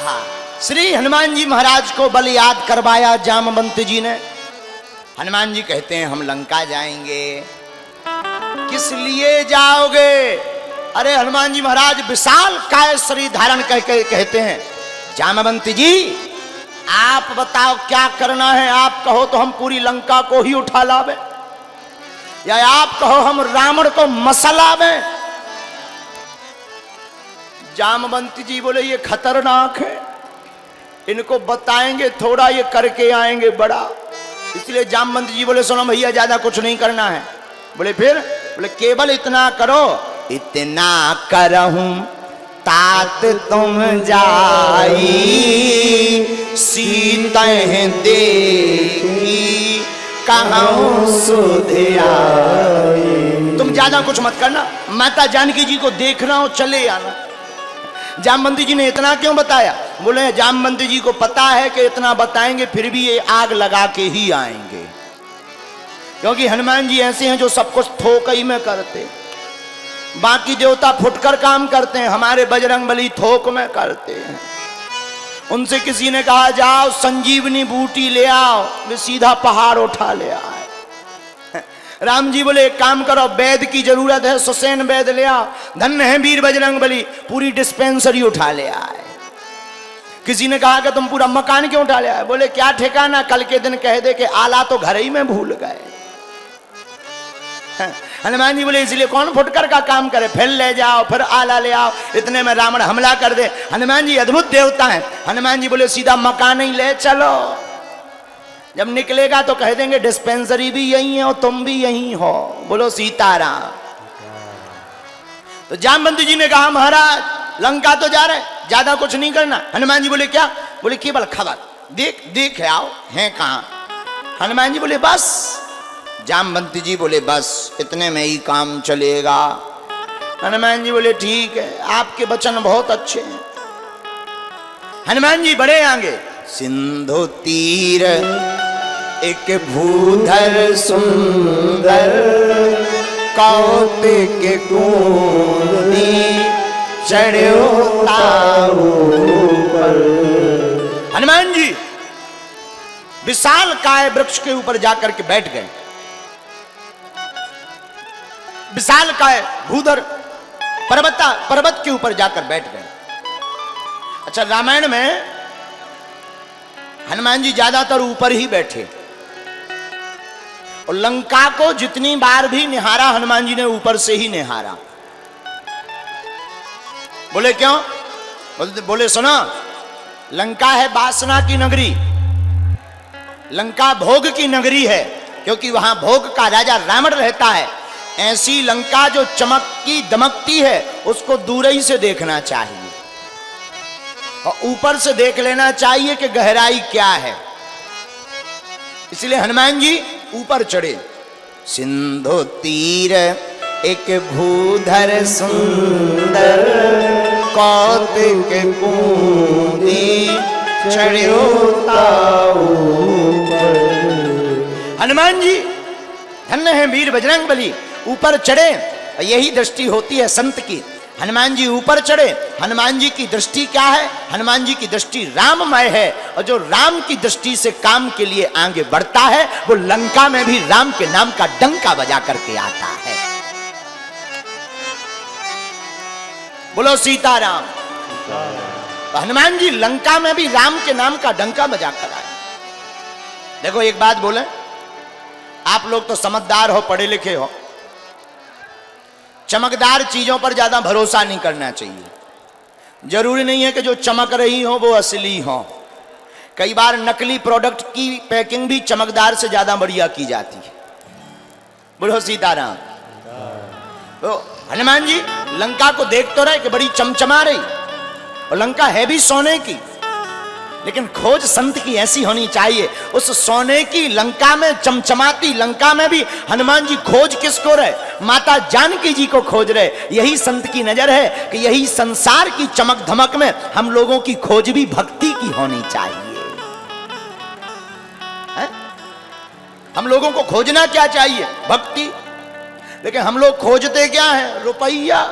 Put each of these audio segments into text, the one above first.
आहा, श्री हनुमान जी महाराज को बल याद करवाया जामवंत जी ने। हनुमान जी कहते हैं हम लंका जाएंगे। किस लिए जाओगे? अरे हनुमान जी महाराज विशाल काय शरीर धारण करके कहते हैं जामवंत जी आप बताओ क्या करना है। आप कहो तो हम पूरी लंका को ही उठा लावे, या आप कहो हम रावण को मसलावे। जामवंत जी बोले ये खतरनाक है, इनको बताएंगे थोड़ा, ये करके आएंगे बड़ा। इसलिए जामवंत जी बोले सुनो भैया ज्यादा कुछ नहीं करना है। बोले फिर? बोले केवल इतना करो, इतना करहूं तात तुम जाई सीता देखी कहूं सुध आई। तुम ज्यादा कुछ मत करना, माता जानकी जी को देखना हो चले आना। जामवंत जी ने इतना क्यों बताया? बोले जामवंत जी को पता है कि इतना बताएंगे फिर भी ये आग लगा के ही आएंगे, क्योंकि हनुमान जी ऐसे हैं जो सब कुछ थोक ही में करते। बाकी देवता फुटकर काम करते हैं, हमारे बजरंगबली थोक में करते हैं। उनसे किसी ने कहा जाओ संजीवनी बूटी ले आओ, वे सीधा पहाड़ उठा ले आए। राम जी बोले एक काम करो, वैद की जरूरत है, सुसैन वैद ले आओ। धन्य है वीर बजरंगबली, पूरी डिस्पेंसरी उठा ले आए। किसी ने कहा कि तुम पूरा मकान क्यों उठा ले आए? बोले क्या ठिकाना, कल के दिन कह दे कि आला तो घर ही में भूल गए। हनुमान जी बोले इसलिए कौन फुटकर का काम करे, फिर ले जाओ फिर आला ले आओ, इतने में रावण हमला कर दे। हनुमान जी अद्भुत देवता हैं। हनुमान जी बोले सीधा मकान ही ले चलो, जब निकलेगा तो कह देंगे डिस्पेंसरी भी यही है और तुम भी यही हो। बोलो सीताराम। तो जामवंत जी ने कहा महाराज लंका तो जा रहे, ज्यादा कुछ नहीं करना। हनुमान जी बोले क्या? बोले केवल खबर देख देख आओ हैं कहां। हनुमान जी बोले बस। जामवंत जी बोले बस इतने में ही काम चलेगा। हनुमान जी बोले ठीक है, आपके वचन बहुत अच्छे हैं। हनुमान जी बड़े आगे, सिंधु तीर एक भूधर सुंदर कौतिक कुंडी चढ़ो ताऊ पर। हनुमान जी विशाल काय वृक्ष के ऊपर जाकर के बैठ गए। विशाल काय भूधर पर्वत के ऊपर जाकर बैठ गए। अच्छा रामायण में हनुमान जी ज्यादातर ऊपर ही बैठे, और लंका को जितनी बार भी निहारा हनुमान जी ने ऊपर से ही निहारा। बोले क्यों? बोले सुनो, लंका है वासना की नगरी, लंका भोग की नगरी है, क्योंकि वहां भोग का राजा रावण रहता है। ऐसी लंका जो चमकती दमकती है उसको दूर ही से देखना चाहिए, और ऊपर से देख लेना चाहिए कि गहराई क्या है। इसलिए हनुमान जी ऊपर चढ़े। सिंधु तीर एक भूधर सुंदर कौतिक कुंडी चढ़ो ताऊ पर। हनुमान जी धन्य है वीर बजरंगबली, ऊपर चढ़े। यही दृष्टि होती है संत की। हनुमान जी ऊपर चढ़े। हनुमान जी की दृष्टि क्या है? हनुमान जी की दृष्टि राममय है, और जो राम की दृष्टि से काम के लिए आगे बढ़ता है वो लंका में भी राम के नाम का डंका बजा करके आता है। बोलो सीताराम। तो हनुमान जी लंका में भी राम के नाम का डंका बजा कर आए। देखो एक बात बोले, आप लोग तो समझदार हो, पढ़े लिखे हो, चमकदार चीजों पर ज्यादा भरोसा नहीं करना चाहिए। जरूरी नहीं है कि जो चमक रही हो वो असली हो। कई बार नकली प्रोडक्ट की पैकिंग भी चमकदार से ज्यादा बढ़िया की जाती है। बोलो सीताराम। तो हनुमान जी लंका को देख तो रहे कि बड़ी चमचमा रही, और लंका है भी सोने की, लेकिन खोज संत की ऐसी होनी चाहिए, उस सोने की लंका में, चमचमाती लंका में भी हनुमान जी खोज किसको रहे? माता जानकी जी को खोज रहे। यही संत की नजर है कि यही संसार की चमक धमक में हम लोगों की खोज भी भक्ति की होनी चाहिए। है? हम लोगों को खोजना क्या चाहिए? भक्ति। लेकिन हम लोग खोजते क्या है? रुपया।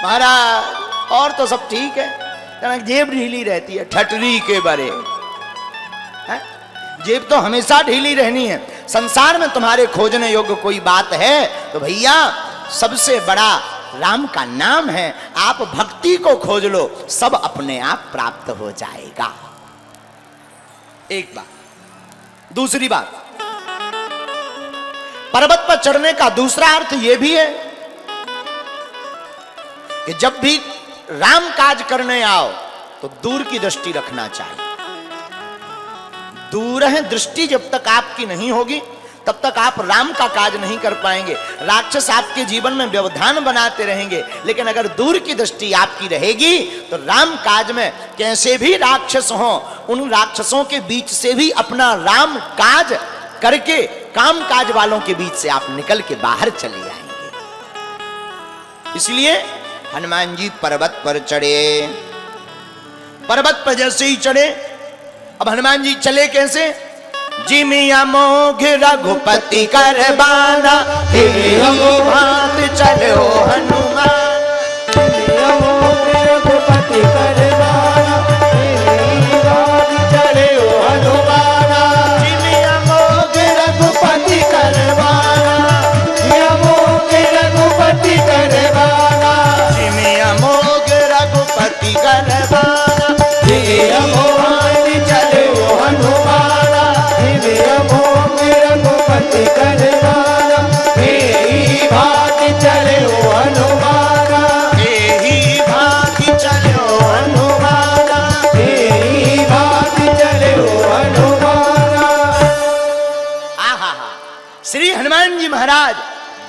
महाराज और तो सब ठीक है, जेब ढीली रहती है, ठटरी के बरे है? जेब तो हमेशा ढीली रहनी है। संसार में तुम्हारे खोजने योग्य कोई बात है तो भैया सबसे बड़ा राम का नाम है। आप भक्ति को खोज लो, सब अपने आप प्राप्त हो जाएगा। एक बात। दूसरी बात, पर्वत पर चढ़ने का दूसरा अर्थ यह भी है कि जब भी राम काज करने आओ तो दूर की दृष्टि रखना चाहिए। दूर है दृष्टि जब तक आपकी नहीं होगी तब तक आप राम का काज नहीं कर पाएंगे। राक्षस आपके जीवन में व्यवधान बनाते रहेंगे, लेकिन अगर दूर की दृष्टि आपकी रहेगी तो राम काज में कैसे भी राक्षस हो, उन राक्षसों के बीच से भी अपना राम काज करके काम काज वालों के बीच से आप निकल के बाहर चले आएंगे। इसलिए हनुमान जी पर्वत पर चढ़े। पर्वत पर जैसे ही चढ़े, अब हनुमान जी चले कैसे? जिमिया मोघ रघुपति कर बाना, भात चलो हनुमान। जिमिया मोघ रघुपति कर बाना, भात चलो हनुमाना। जिमिया मोघ रघुपति कर बाना, जिमिया मोघ रघुपति कर बाना। जिमिया मोघ रघुपति कर बाना, जिमिया मोघ चलो हनुमाना। जिमिया मोघ रघुपति कर बाना, भात चलो हनुमाना। एही भात चलो हनुमाना। भात चलो हनुमाना। आहा, श्री हनुमान जी महाराज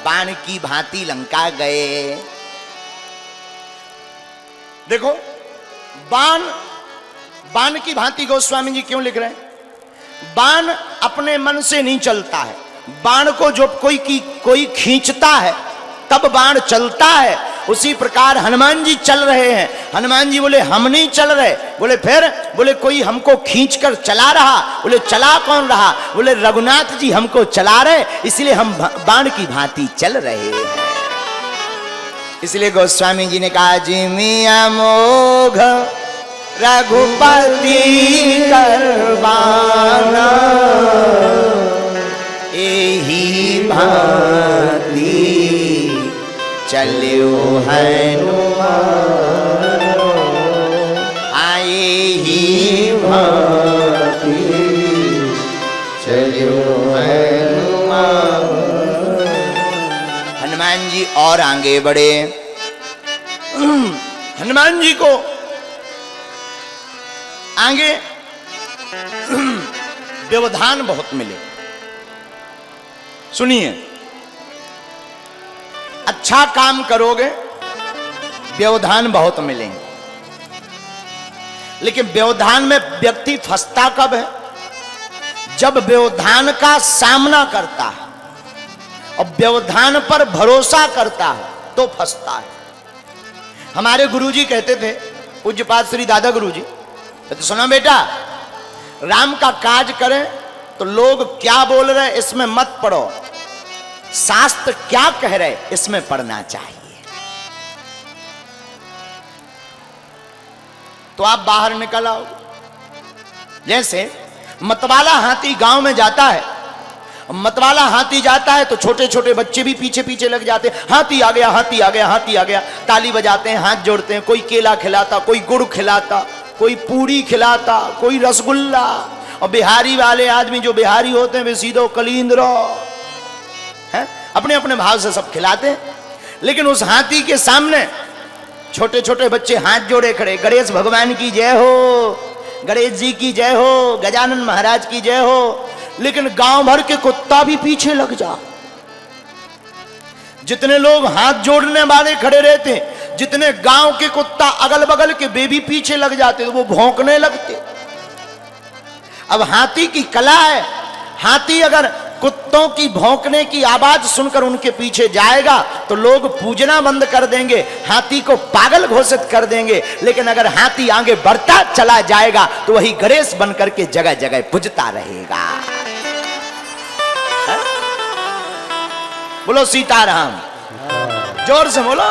बाण की भांति लंका गए। देखो बाण, बाण की भांति गोस्वामी जी क्यों लिख रहे हैं? बाण अपने मन से नहीं चलता है। बाण को जो कोई खींचता है तब बाण चलता है। उसी प्रकार हनुमान जी चल रहे हैं। हनुमान जी बोले हम नहीं चल रहे। बोले फिर? बोले कोई हमको खींचकर चला रहा। बोले चला कौन रहा? बोले रघुनाथ जी हमको चला रहे, इसलिए हम बाण की भांति चल रहे हैं। इसलिए गोस्वामी जी ने कहा जिमिया मोघ रघुपति करबाना, एही भांति चलो हनुमान। आए ही भांति चलो हनुमान। हनुमान जी और आगे बढ़े। हनुमान जी को आगे व्यवधान बहुत मिले। सुनिए, अच्छा काम करोगे व्यवधान बहुत मिलेंगे, लेकिन व्यवधान में व्यक्ति फंसता कब है? जब व्यवधान का सामना करता है और व्यवधान पर भरोसा करता है तो फंसता है। हमारे गुरुजी कहते थे, पूज्यपाद श्री दादा गुरुजी, तो सुनो बेटा, राम का काज करें तो लोग क्या बोल रहे इसमें मत पढ़ो, शास्त्र क्या कह रहे इसमें पढ़ना चाहिए। तो आप बाहर निकल आओ। जैसे मतवाला हाथी गांव में जाता है, मतवाला हाथी जाता है तो छोटे छोटे बच्चे भी पीछे पीछे लग जाते हैं। हाथी आ गया, हाथी आ गया, हाथी आ गया, ताली बजाते हैं, हाथ जोड़ते हैं। कोई केला खिलाता, कोई गुड़ खिलाता, कोई पूरी खिलाता, कोई रसगुल्ला। और बिहारी वाले आदमी जो बिहारी होते हैं वे सीधो कलींद्रो है, अपने अपने भाव से सब खिलाते हैं। लेकिन उस हाथी के सामने छोटे छोटे बच्चे हाथ जोड़े खड़े, गणेश भगवान की जय हो, गणेश जी की जय हो, गजानन महाराज की जय हो। लेकिन गांव भर के कुत्ता भी पीछे लग जा। जितने लोग हाथ जोड़ने वाले खड़े रहते, जितने गांव के कुत्ता अगल बगल के वे भी पीछे लग जाते, तो वो भौंकने लगते। अब हाथी की कला है, हाथी अगर कुत्तों की भौंकने की आवाज सुनकर उनके पीछे जाएगा तो लोग पूजना बंद कर देंगे, हाथी को पागल घोषित कर देंगे। लेकिन अगर हाथी आगे बढ़ता चला जाएगा तो वही गणेश बनकर के जगह जगह पूजता रहेगा। है? बोलो सीताराम, जोर से बोलो।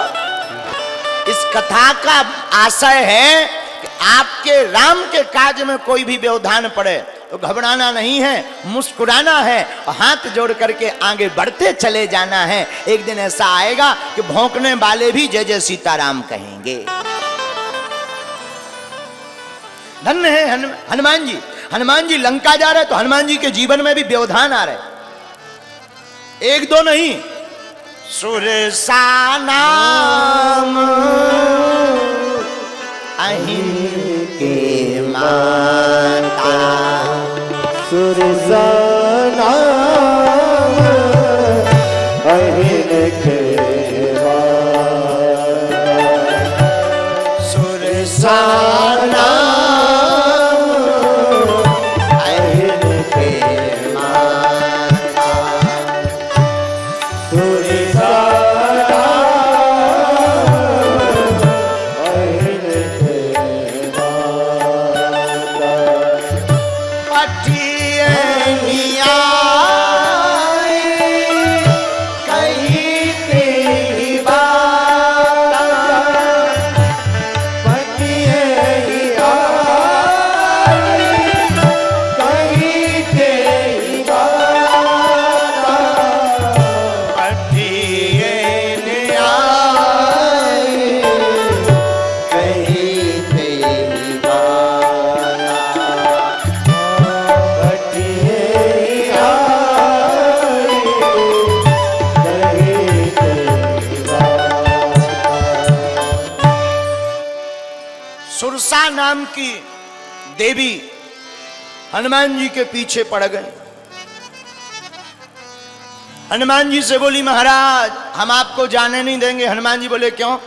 इस कथा का आशय है कि आपके राम के काज में कोई भी व्यवधान पड़े तो घबराना नहीं है, मुस्कुराना है और हाथ जोड़ करके आगे बढ़ते चले जाना है। एक दिन ऐसा आएगा कि भौंकने वाले भी जय जय सीताराम कहेंगे। धन्य है हनुमान जी। हनुमान जी लंका जा रहे तो हनुमान जी के जीवन में भी व्यवधान आ रहे, एक दो नहीं। सुरसा नाम अहिन के माता, सुरसा नाम अहिन के माता, सुरसा नाम अहिन के माता, सुरसा सुरसा नाम की देवी हनुमान जी के पीछे पड़ गए। हनुमान जी से बोली महाराज हम आपको जाने नहीं देंगे। हनुमान जी बोले क्यों?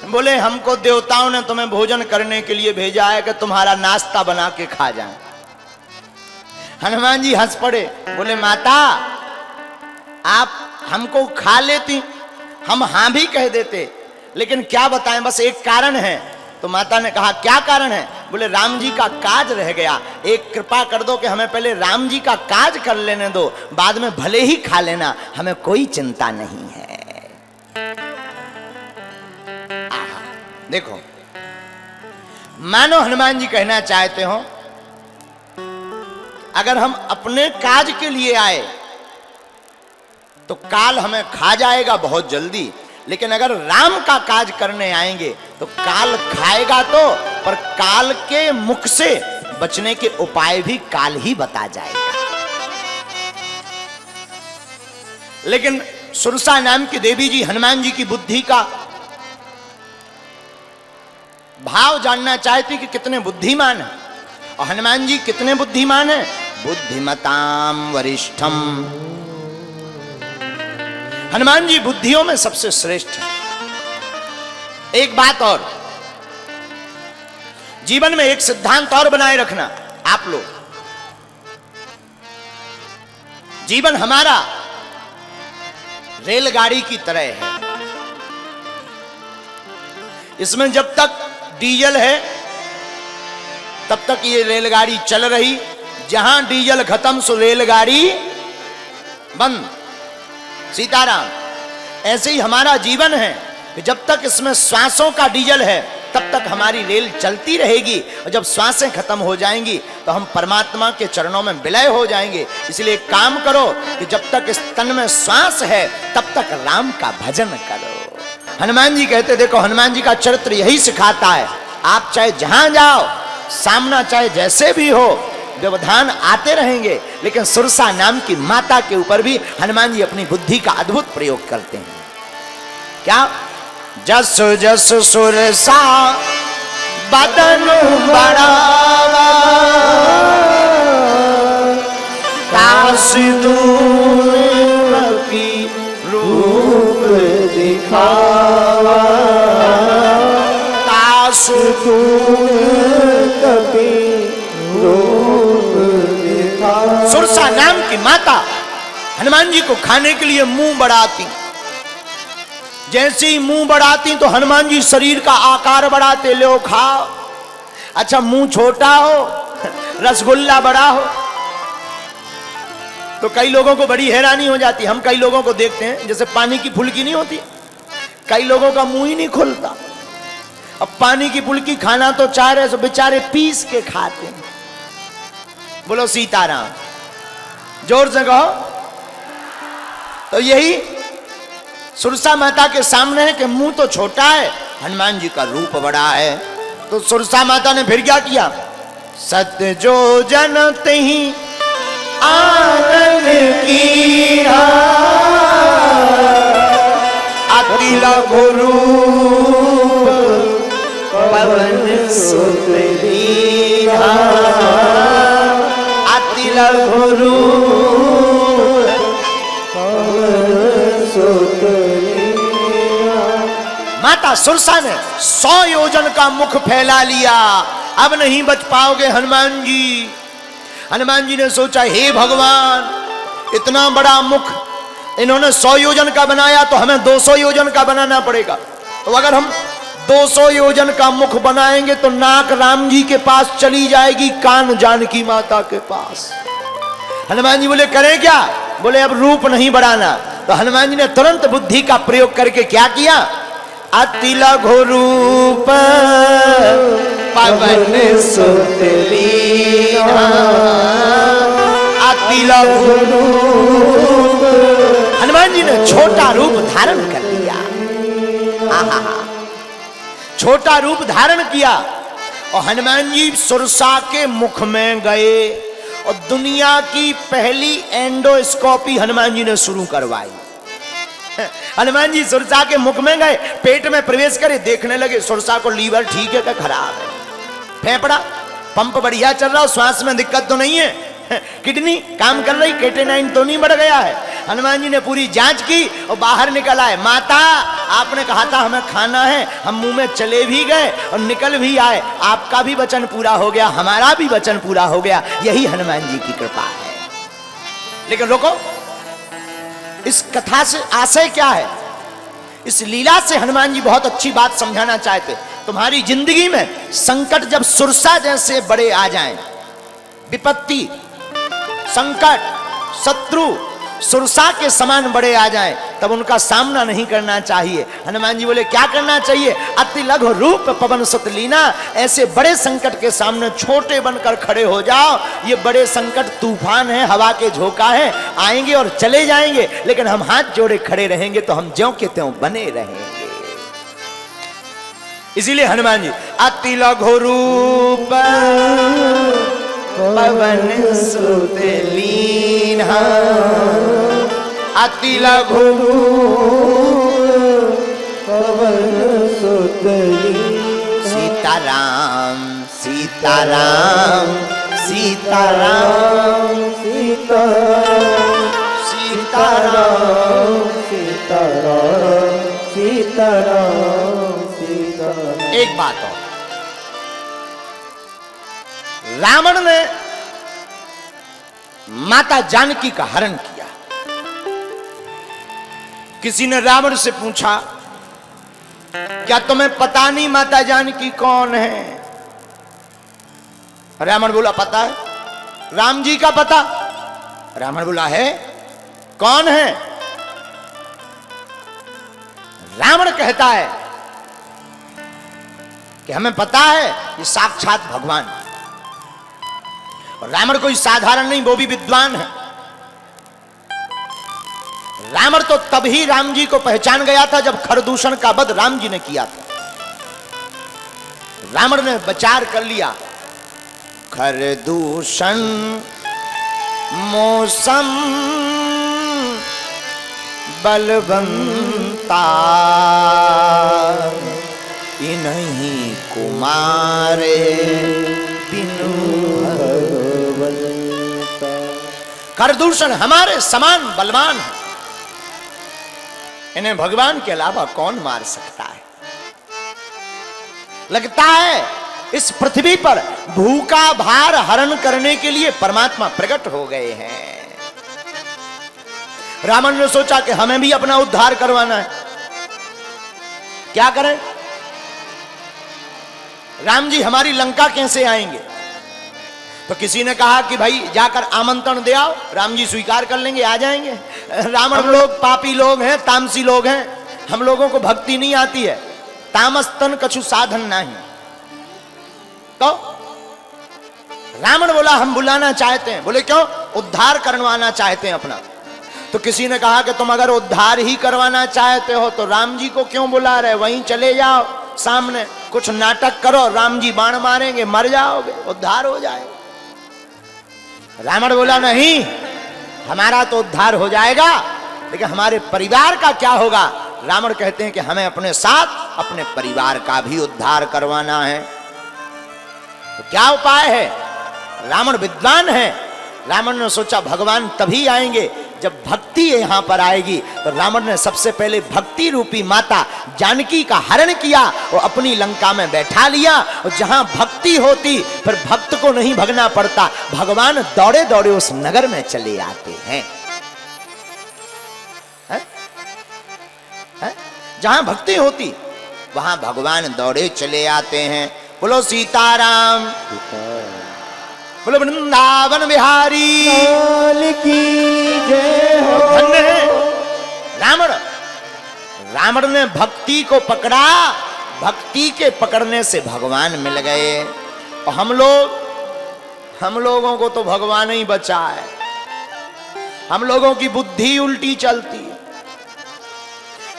बोले हमको देवताओं ने तुम्हें भोजन करने के लिए भेजा है कि तुम्हारा नाश्ता बना के खा जाए। हनुमान जी हंस पड़े, बोले माता आप हमको खा लेती, हम हां भी कह देते, लेकिन क्या बताएं बस एक कारण है। तो माता ने कहा क्या कारण है? बोले राम जी का काज रह गया, एक कृपा कर दो कि हमें पहले राम जी का काज कर लेने दो, बाद में भले ही खा लेना, हमें कोई चिंता नहीं है। देखो मानो हनुमान जी कहना चाहते हो अगर हम अपने काज के लिए आए तो काल हमें खा जाएगा बहुत जल्दी, लेकिन अगर राम का काज करने आएंगे तो काल खाएगा तो, पर काल के मुख से बचने के उपाय भी काल ही बता जाएगा। लेकिन सुरसा नाम की देवी जी हनुमान जी की बुद्धि का भाव जानना चाहती कि कितने बुद्धिमान है, और हनुमान जी कितने बुद्धिमान है। बुद्धिमताम वरिष्ठम, हनुमान जी बुद्धियों में सबसे श्रेष्ठ है। एक बात और, जीवन में एक सिद्धांत और बनाए रखना आप लोग, जीवन हमारा रेलगाड़ी की तरह है। इसमें जब तक डीजल है तब तक ये रेलगाड़ी चल रही, जहां डीजल खत्म सो रेलगाड़ी बंद। सीताराम। ऐसे ही हमारा जीवन है कि जब तक इसमें श्वासों का डीजल है तब तक हमारी रेल चलती रहेगी, और जब श्वासें खत्म हो जाएंगी तो हम परमात्मा के चरणों में विलय हो जाएंगे। इसलिए काम करो कि जब तक इस तन में श्वास है तब तक राम का भजन करो। हनुमान जी कहते देखो हनुमान जी का चरित्र यही सिखाता है, आप चाहे जहां जाओ, सामना चाहे जैसे भी हो, व्यवधान आते रहेंगे, लेकिन सुरसा नाम की माता के ऊपर भी हनुमान जी अपनी बुद्धि का अद्भुत प्रयोग करते हैं। क्या? जस जस सुरसा बदन बढ़ावा, तास दूर की रूप दिखावा, तास सुरसा नाम की माता हनुमान जी को खाने के लिए मुंह बढ़ाती। जैसे ही मुंह बढ़ाती तो हनुमान जी शरीर का आकार बढ़ाते, लो खाओ। अच्छा मुंह छोटा हो, रसगुल्ला बड़ा हो, तो कई लोगों को बड़ी हैरानी हो जाती। हम कई लोगों को देखते हैं जैसे पानी की फुल्की नहीं होती, कई लोगों का मुंह ही नहीं खुलता, अब पानी की फुल्की खाना तो चाह रहे, सो बेचारे पीस के खाते हैं। बोलो सीताराम, जोर से कहो। तो यही सुरसा माता के सामने है कि मुंह तो छोटा है, हनुमान जी का रूप बड़ा है। तो सुरसा माता ने फिर क्या किया? सत्य जो जनते ही आनंद की अति लघु रूप पवन सुत लीना, अति लघु रूप पवन सुत लीना। माता सुरसा ने 100 योजन का मुख फैला लिया। अब नहीं बच पाओगे हनुमान जी। हनुमान जी ने सोचा, हे भगवान, इतना बड़ा मुख इन्होंने 100 योजन का बनाया, तो हमें 200 योजन का बनाना पड़ेगा। तो अगर हम 200 योजन का मुख बनाएंगे तो नाक राम जी के पास चली जाएगी, कान जानकी माता के पास। हनुमान जी बोले, करें क्या? बोले, अब रूप नहीं बढ़ाना। तो हनुमान जी ने तुरंत बुद्धि का प्रयोग करके क्या किया? अति लघु रूप पवन सुत लीना, अति लघु रूप। हनुमान जी ने छोटा रूप धारण कर लिया। आहा, छोटा रूप धारण किया और हनुमान जी सुरसा के मुख में गए और दुनिया की पहली एंडोस्कोपी हनुमान जी ने शुरू करवाई। हनुमान जी सुरसा के मुख में गए, पेट में प्रवेश करे, देखने लगे सुरसा को लीवर ठीक है क्या खराब है, फेफड़ा पंप बढ़िया चल रहा, श्वास में दिक्कत तो नहीं है, किडनी काम कर रही, केटेनाइन तो नहीं बढ़ गया है। हनुमान जी ने पूरी जांच की और बाहर निकल आए। माता, आपने कहा था हमें खाना है, हम मुंह में चले भी गए और निकल भी आए, आपका भी वचन पूरा हो गया, हमारा भी वचन पूरा हो गया। यही हनुमान जी की कृपा है। लेकिन रुको, इस कथा से आशय क्या है? इस लीला से हनुमान जी बहुत अच्छी बात समझाना चाहते। तुम्हारी जिंदगी में संकट जब सुरसा जैसे बड़े आ जाएं, विपत्ति, संकट, शत्रु सुरसा के समान बड़े आ जाएं, तब उनका सामना नहीं करना चाहिए। हनुमान जी बोले, क्या करना चाहिए? अति लघु रूप पवन सुत लीना। ऐसे बड़े संकट के सामने छोटे बनकर खड़े हो जाओ। ये बड़े संकट तूफान है, हवा के झोंका है, आएंगे और चले जाएंगे, लेकिन हम हाथ जोड़े खड़े रहेंगे तो हम ज्यों के त्यों बने रहेंगे। इसीलिए हनुमान जी अति लघु रूप पवन सुत लीना, अति लघु पवन सुत लीना। सीताराम सीताराम सीताराम सीताराम सीताराम सीताराम सीताराम सीताराम। एक बात और, रावण ने माता जानकी का हरण किया। किसी ने रावण से पूछा, क्या तुम्हें पता नहीं माता जानकी कौन है? रावण बोला, पता है। राम जी का पता? रावण बोला, है। कौन है? रावण कहता है कि हमें पता है ये साक्षात भगवान। और रावण कोई साधारण नहीं, वो भी विद्वान है। रावण तो तभी राम जी को पहचान गया था जब खरदूषण का वध राम जी ने किया था। रावण ने विचार कर लिया, खरदूषण मौसम बलवंता, इन्हीं कुमारे बिनु भगवंता। खरदूषण हमारे समान बलवान है, इन्हें भगवान के अलावा कौन मार सकता है? लगता है इस पृथ्वी पर भूखा भार हरण करने के लिए परमात्मा प्रकट हो गए हैं। रावण ने सोचा कि हमें भी अपना उद्धार करवाना है, क्या करें? राम जी हमारी लंका कैसे आएंगे? तो किसी ने कहा कि भाई जाकर आमंत्रण दे आओ, राम जी स्वीकार कर लेंगे, आ जाएंगे। रावण लोग पापी लोग हैं, तामसी लोग हैं, हम लोगों को भक्ति नहीं आती है। तामस तन कछु साधन नहीं। तो रावण बोला हम बुलाना चाहते हैं। बोले क्यों? उद्धार करवाना चाहते हैं अपना। तो किसी ने कहा कि तुम अगर उद्धार ही करवाना चाहते हो तो राम जी को क्यों बुला रहे, वहीं चले जाओ सामने, कुछ नाटक करो, राम जी बाण मारेंगे, मर जाओगे, उद्धार हो जाएगा। रावण बोला नहीं, हमारा तो उद्धार हो जाएगा, लेकिन हमारे परिवार का क्या होगा? रावण कहते हैं कि हमें अपने साथ अपने परिवार का भी उद्धार करवाना है। तो क्या उपाय है? रावण विद्वान है। रावण ने सोचा भगवान तभी आएंगे जब भक्ति यहां पर आएगी। तो रावण ने सबसे पहले भक्ति रूपी माता जानकी का हरण किया और अपनी लंका में बैठा लिया। और जहां भक्ति होती फिर भक्त को नहीं भगना पड़ता, भगवान दौड़े दौड़े उस नगर में चले आते हैं। जहां भक्ति होती वहां भगवान दौड़े चले आते हैं। बोलो सीताराम, बोलो वृंदावन बिहारी लाल की जय हो। धन्य है रावण। रावण ने भक्ति को पकड़ा, भक्ति के पकड़ने से भगवान मिल गए। और हम लोगों को तो भगवान ही बचा है। हम लोगों की बुद्धि उल्टी चलती है।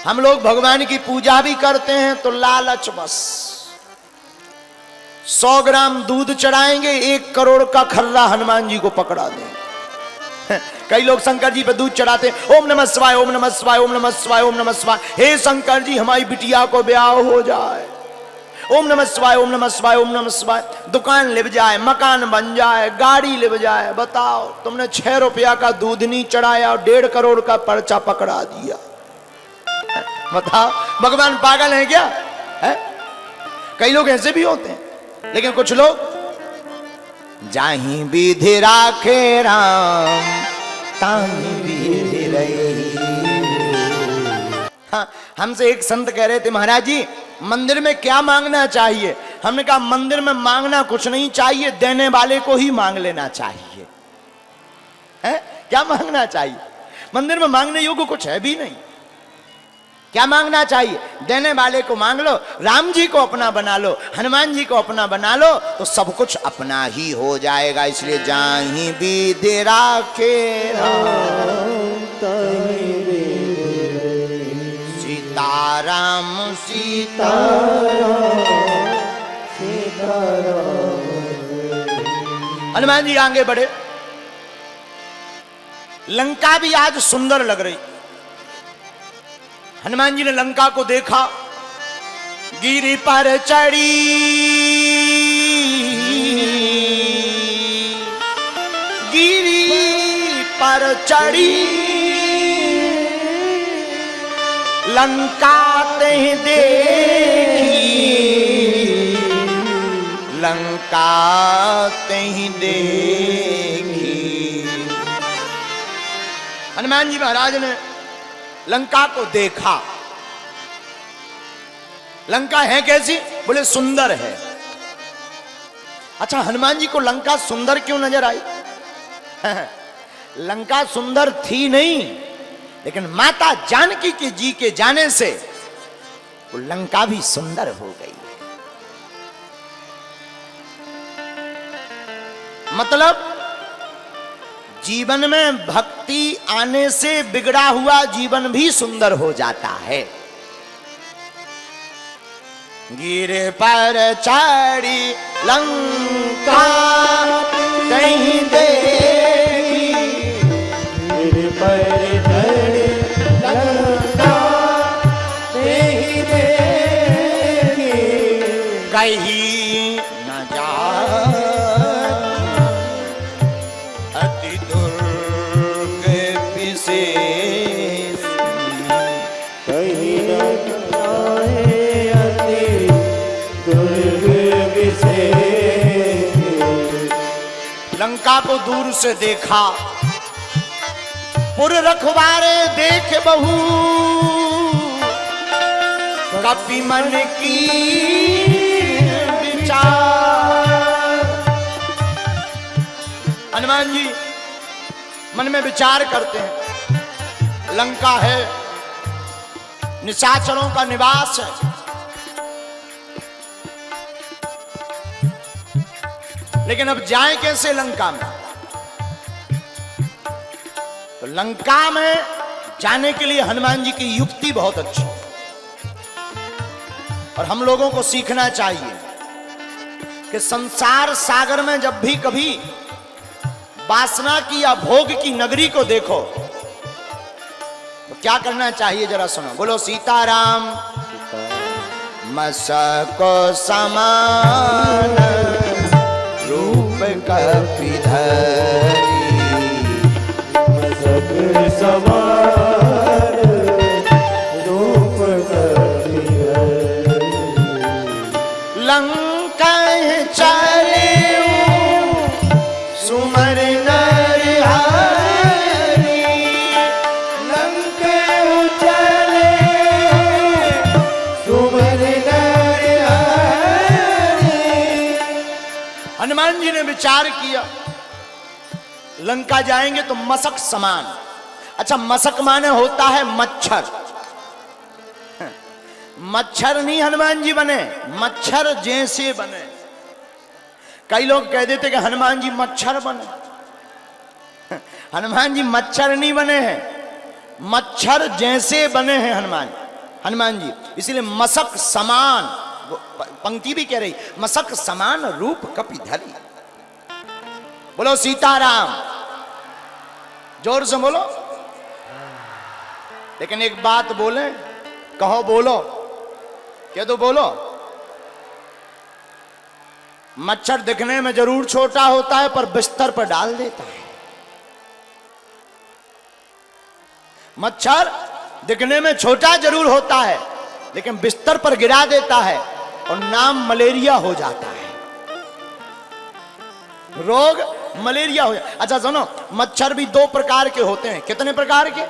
हम लोग भगवान की पूजा भी करते हैं तो लालच बस। 100 ग्राम दूध चढ़ाएंगे, 1 करोड़ का खर्रा हनुमान जी को पकड़ा दें। कई लोग शंकर जी पे दूध चढ़ाते हैं, ओम नमः शिवाय, ओम नमः शिवाय, ओम नमः शिवाय, ओम नमः शिवाय। हे शंकर जी हमारी बिटिया को ब्याह हो जाए, ओम नमः शिवाय, ओम नमः शिवाय, ओम नमः शिवाय। दुकान लिप जाए, मकान बन जाए, गाड़ी लिप जाए। बताओ, तुमने 6 रुपया का दूध नहीं चढ़ाया और 1.5 करोड़ का पर्चा पकड़ा दिया। बताओ भगवान पागल है क्या? है? कई लोग ऐसे भी होते हैं। लेकिन कुछ लोग जाहि विधि राखे राम ताहि विधि रही। हाँ, हमसे एक संत कह रहे थे, महाराज जी मंदिर में क्या मांगना चाहिए? हमने कहा मंदिर में मांगना कुछ नहीं चाहिए, देने वाले को ही मांग लेना चाहिए। है? क्या मांगना चाहिए? मंदिर में मांगने योग्य कुछ है भी नहीं। क्या मांगना चाहिए? देने वाले को मांग लो, राम जी को अपना बना लो, हनुमान जी को अपना बना लो, तो सब कुछ अपना ही हो जाएगा। इसलिए जाहि विधि राखे राम ताहि सीताराम सीताराम सीताराम। हनुमान जी आगे बढ़े। लंका भी आज सुंदर लग रही। हनुमान जी ने लंका को देखा, गिरी पर चढ़ी, गिरी पर चढ़ी, लंका तेहि देखी, लंका तेहि देखी। हनुमान जी महाराज ने लंका को देखा। लंका है कैसी? बोले सुंदर है। अच्छा, हनुमान जी को लंका सुंदर क्यों नजर आई? लंका सुंदर थी नहीं, लेकिन माता जानकी के जी के जाने से वो लंका भी सुंदर हो गई। मतलब जीवन में भक्ति आने से बिगड़ा हुआ जीवन भी सुंदर हो जाता है। गिरे पर चढ़ी लंका तेहि देखी, गिर पर चढ़ी लंका तेहि देखी, कहीं न जा अति दुर्ग विशेष, कहीं न जाए अति दुर्ग विशेष। लंका को दूर से देखा, पुर रखवारे देख बहु, कपि मन की विचार। हनुमान जी मन में विचार करते हैं, लंका है, निशाचरों का निवास है, लेकिन अब जाए कैसे लंका में? तो लंका में जाने के लिए हनुमान जी की युक्ति बहुत अच्छी और हम लोगों को सीखना चाहिए कि संसार सागर में जब भी कभी वासना की या भोग की नगरी को देखो तो क्या करना चाहिए, जरा सुनो। बोलो सीताराम। मसको समान रूप कपिधरी, मसक समान रूप कपिधरी, लंका चले सुमर नर हरि, लंका चले सुमर नर हरि। हनुमान जी ने विचार किया लंका जाएंगे तो मसक समान। अच्छा, मसक माने होता है मच्छर। मच्छर नहीं हनुमान जी बने, मच्छर जैसे बने। कई लोग कह देते कि हनुमान जी मच्छर बने। हनुमान जी मच्छर नहीं बने हैं, मच्छर जैसे बने हैं हनुमान जी। इसीलिए मसक समान, पंक्ति भी कह रही मसक समान रूप कपिधरी। बोलो सीताराम, जोर से बोलो। लेकिन एक बात बोले, कहो बोलो, क्या तो बोलो। मच्छर दिखने में जरूर छोटा होता है पर बिस्तर पर डाल देता है। मच्छर दिखने में छोटा जरूर होता है लेकिन बिस्तर पर गिरा देता है और नाम मलेरिया हो जाता है, रोग मलेरिया हो जाता। अच्छा सुनो, मच्छर भी दो प्रकार के होते हैं। कितने प्रकार के?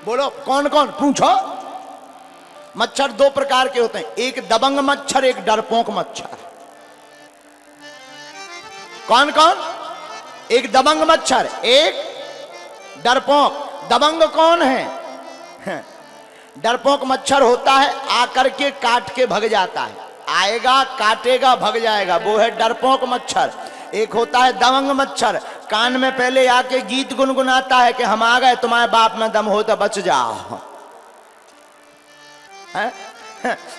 बोलो कौन कौन, पूछो। मच्छर दो प्रकार के होते हैं, एक दबंग मच्छर, एक डरपोक मच्छर। कौन कौन? एक दबंग मच्छर, एक डरपोक। दबंग कौन है? डरपोक मच्छर होता है आकर के काट के भग जाता है, आएगा काटेगा भग जाएगा, वो है डरपोक मच्छर। एक होता है दबंग मच्छर, कान में पहले आके गीत गुनगुनाता है कि हम आ गए, तुम्हारे बाप में दम हो तो बच जाओ।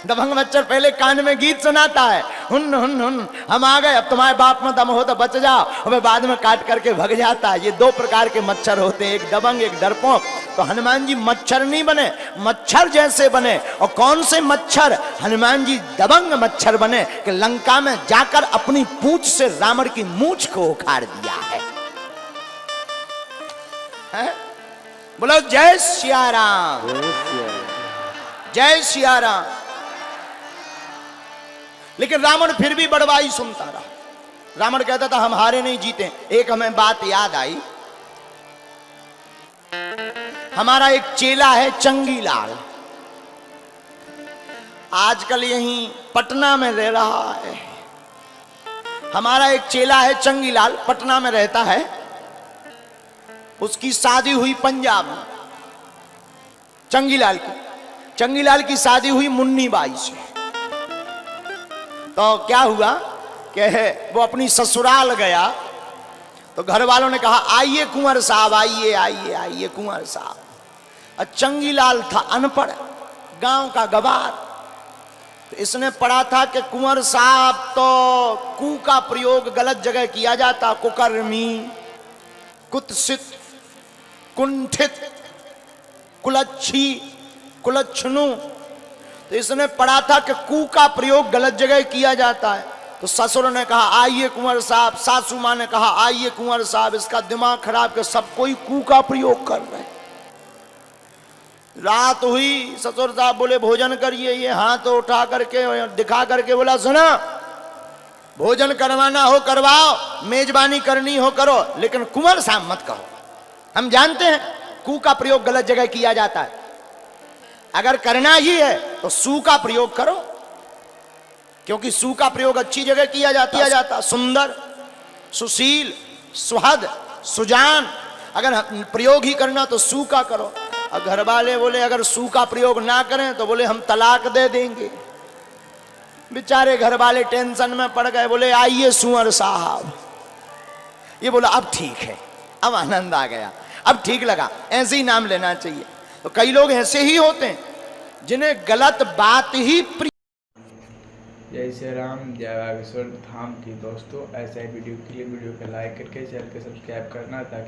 दबंग मच्छर पहले कान में गीत सुनाता है, हुन हुन हुन, हम आ गए, अब तुम्हारे बाप में दम हो तो बच जाओ, और बाद में काट करके भग जाता है। ये दो प्रकार के मच्छर होते हैं, एक दबंग एक डरपोक। तो हनुमान जी मच्छर नहीं बने, मच्छर जैसे बने। और कौन से मच्छर? हनुमान जी दबंग मच्छर बने कि लंका में जाकर अपनी पूंछ से रावण की मूंछ को उखाड़ दिया है। बोलो जय सिया राम, जय सिया राम। लेकिन रावण फिर भी बड़वाई सुनता रहा। रावण कहता था हम हारे नहीं जीते। एक हमें बात याद आई, हमारा एक चेला है चंगीलाल, आजकल यहीं पटना में रह रहा है। हमारा एक चेला है चंगीलाल, पटना में रहता है। उसकी शादी हुई पंजाब में, चंगीलाल की शादी हुई मुन्नी बाई से। तो क्या हुआ कि वो अपनी ससुराल गया तो घर वालों ने कहा आइए कुंवर साहब, आइए आइए आइए कुंवर साहब। और चंगीलाल था अनपढ़, गांव का गवार। तो इसने पढ़ा था कि कुंवर साहब तो कु का प्रयोग गलत जगह किया जाता, कुकर्मी, कुत्सित, कुंठित, कुलच्छी, कुलच्छनु। तो इसने पढ़ा था कि कु का प्रयोग गलत जगह किया जाता है। तो ससुर ने कहा आइए कुंवर साहब, सासू माँ ने कहा आइए कुंवर साहब, इसका दिमाग खराब के सब कोई कु का प्रयोग कर रहे हैं। रात हुई, ससुर साहब बोले भोजन करिए। ये हाथ उठा करके दिखा करके बोला सुना, भोजन करवाना हो करवाओ, मेजबानी करनी हो करो, लेकिन कुंवर साहब मत कहो। हम जानते हैं कु का प्रयोग गलत जगह किया जाता है, अगर करना ही है तो सु का प्रयोग करो, क्योंकि सु का प्रयोग अच्छी जगह किया जाता, सुंदर, सुशील, सुहद, सुजान। अगर प्रयोग ही करना तो सु का करो। और घर वाले बोले अगर सु का प्रयोग ना करें तो बोले हम तलाक दे देंगे। बेचारे घर वाले टेंशन में पड़ गए, बोले आइए सुअर साहब। ये बोला अब ठीक है, अब आनंद आ गया, अब ठीक लगा, ऐसे ही नाम लेना चाहिए। तो कई लोग ऐसे ही होते हैं जिन्हें गलत बात ही प्रिय। जय श्री राम, जय बागेश्वर धाम की। दोस्तों ऐसे ही वीडियो के लिए वीडियो को लाइक करके चैनल को सब्सक्राइब करना ताकि